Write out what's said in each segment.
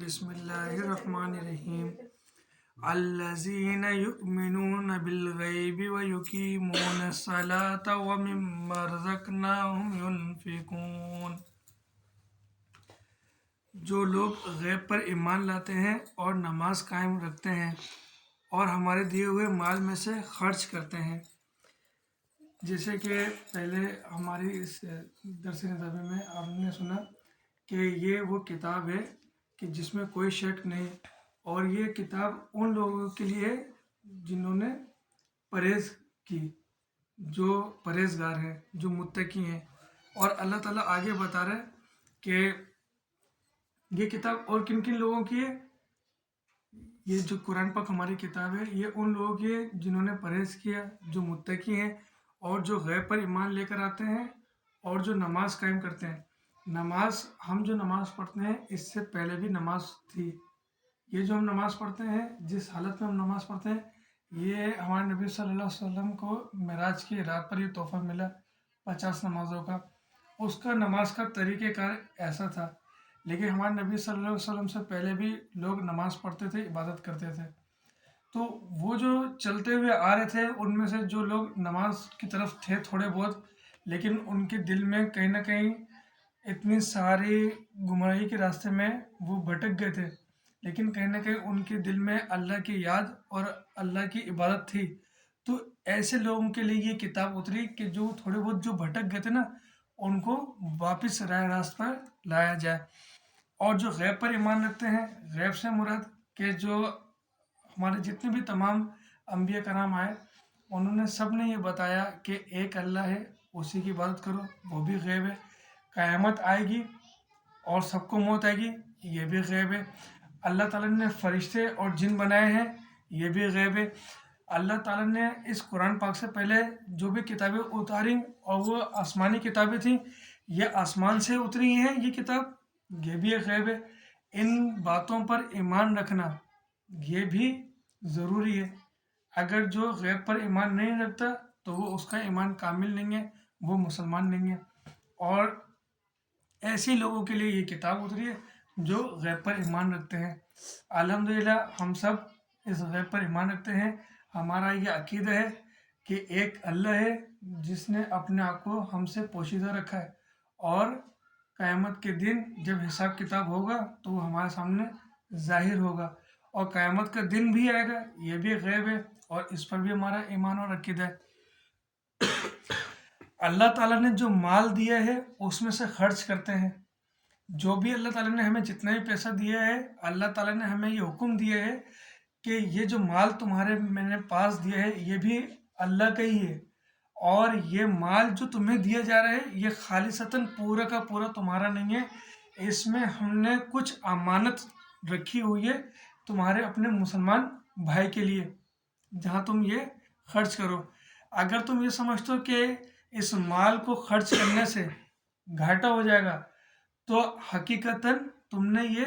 बिस्मिल्लाहिर्रहमानिर्रहीम। अल्लज़ीना युमिनून बिलग़ैबि व युक़ीमूनस्सलाता व मिम्मा रज़क़नाहुम युनफ़िक़ून। जो लोग गैब पर ईमान लाते हैं और नमाज कायम रखते हैं और हमारे दिए हुए माल में से खर्च करते हैं। जैसे कि पहले हमारी इस दर्स नबवी में आपने सुना कि ये वो किताब है कि जिसमें कोई शक नहीं, और ये किताब उन लोगों के लिए जिन्होंने परहेज़ की, जो परहेज़गार हैं, जो मुत्तकी हैं। और अल्लाह ताला आगे बता रहे हैं कि ये किताब और किन किन लोगों की है। ये जो कुरान पाक हमारी किताब है, ये उन लोगों की है जिन्होंने परहेज़ किया, जो मुत्तकी हैं और जो गैब पर ईमान लेकर आते हैं और जो नमाज कायम करते हैं। नमाज, हम जो नमाज पढ़ते हैं इससे पहले भी नमाज थी। ये जो हम नमाज पढ़ते हैं, जिस हालत में हम नमाज पढ़ते हैं, ये हमारे नबी सल्लल्लाहु अलैहि वसल्लम को मेराज की रात पर ये तोहफा मिला 50 नमाज़ों का। उसका नमाज का तरीक़ेकार ऐसा था। लेकिन हमारे नबी सल्लल्लाहु अलैहि वसल्लम से पहले भी लोग नमाज पढ़ते थे, इबादत करते थे। तो वो जो चलते हुए आ रहे थे, उनमें से जो लोग नमाज की तरफ थे थोड़े बहुत, लेकिन उनके दिल में कहीं ना कहीं इतनी सारी गुमराही के रास्ते में वो भटक गए थे, लेकिन कहीं ना कहीं उनके दिल में अल्लाह की याद और अल्लाह की इबादत थी। तो ऐसे लोगों के लिए ये किताब उतरी कि जो थोड़े बहुत जो भटक गए थे ना, उनको वापस राह रास्त पर लाया जाए। और जो गैब पर ईमान रखते हैं, गैब से मुराद के जो हमारे जितने भी तमाम अंबिया कराम आए, उन्होंने सब ने ये बताया कि एक अल्लाह है, उसी की इबादत करो, वो भी गैब है। क़यामत आएगी और सबको मौत आएगी, ये भी गैब है। अल्लाह ताला ने फरिश्ते और जिन बनाए हैं, ये भी गैब है। अल्लाह ताला ने इस कुरान पाक से पहले जो भी किताबें उतारी और वो आसमानी किताबें थीं, ये आसमान से उतरी हैं ये किताब, ये भी एक गैब है। इन बातों पर ईमान रखना ये भी ज़रूरी है। अगर जो गैब पर ईमान नहीं रखता तो वो उसका ईमान कामिल नहीं है, वो मुसलमान नहीं है। और ऐसे लोगों के लिए ये किताब उतरी है जो गैब पर ईमान रखते हैं। अल्हम्दुलिल्लाह हम सब इस गैब पर ईमान रखते हैं। हमारा ये अकीदा है कि एक अल्लाह है जिसने अपने आप को हमसे पोशीदा रखा है, और क़यामत के दिन जब हिसाब किताब होगा तो वो हमारे सामने ज़ाहिर होगा। और क़यामत का दिन भी आएगा, ये भी गैब है, और इस पर भी हमारा ईमान और अकीदा है। अल्लाह ताला ने जो माल दिया है उसमें से खर्च करते हैं। जो भी अल्लाह ताला ने हमें जितना भी पैसा दिया है, अल्लाह ताला ने हमें ये हुक्म दिया है कि ये जो माल तुम्हारे मैंने पास दिया है, ये भी अल्लाह का ही है। और ये माल जो तुम्हें दिया जा रहा है, ये खालिसतन पूरा का पूरा तुम्हारा नहीं है। इसमें हमने कुछ अमानत रखी हुई है तुम्हारे अपने मुसलमान भाई के लिए, जहाँ तुम ये खर्च करो। अगर तुम ये समझते हो कि इस माल को खर्च करने से घाटा हो जाएगा, तो हकीकतन तुमने ये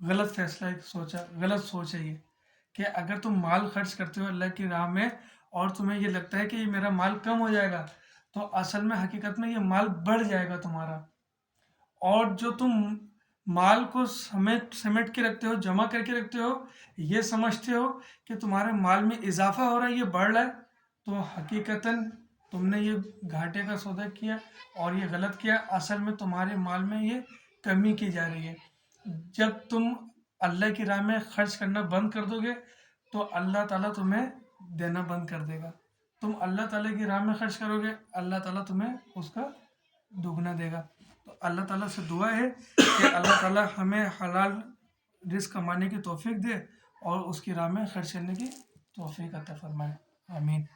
गलत फैसला सोचा, गलत सोच है ये, कि अगर तुम माल खर्च करते हो अल्लाह की राह में और तुम्हें ये लगता है कि ये मेरा माल कम हो जाएगा, तो असल में हकीकत में ये माल बढ़ जाएगा तुम्हारा। और जो तुम माल को समेट समेट के रखते हो, जमा करके रखते हो, ये समझते हो कि तुम्हारे माल में इजाफा हो रहा है, ये बढ़ रहा है, तो हकीकतन तुमने ये घाटे का सौदा किया और ये गलत किया। असल में तुम्हारे माल में ये कमी की जा रही है। जब तुम अल्लाह की राह में खर्च करना बंद कर दोगे तो अल्लाह ताला तुम्हें देना बंद कर देगा। तुम अल्लाह ताला की राह में खर्च करोगे, अल्लाह ताला तुम्हें उसका दुगना देगा। तो अल्लाह ताला से दुआ है कि अल्लाह ताला हमें हलाल रिज़्क़ कमाने की तौफीक दे और उसकी राह में खर्च करने की तौफीक अता फरमाए। आमीन।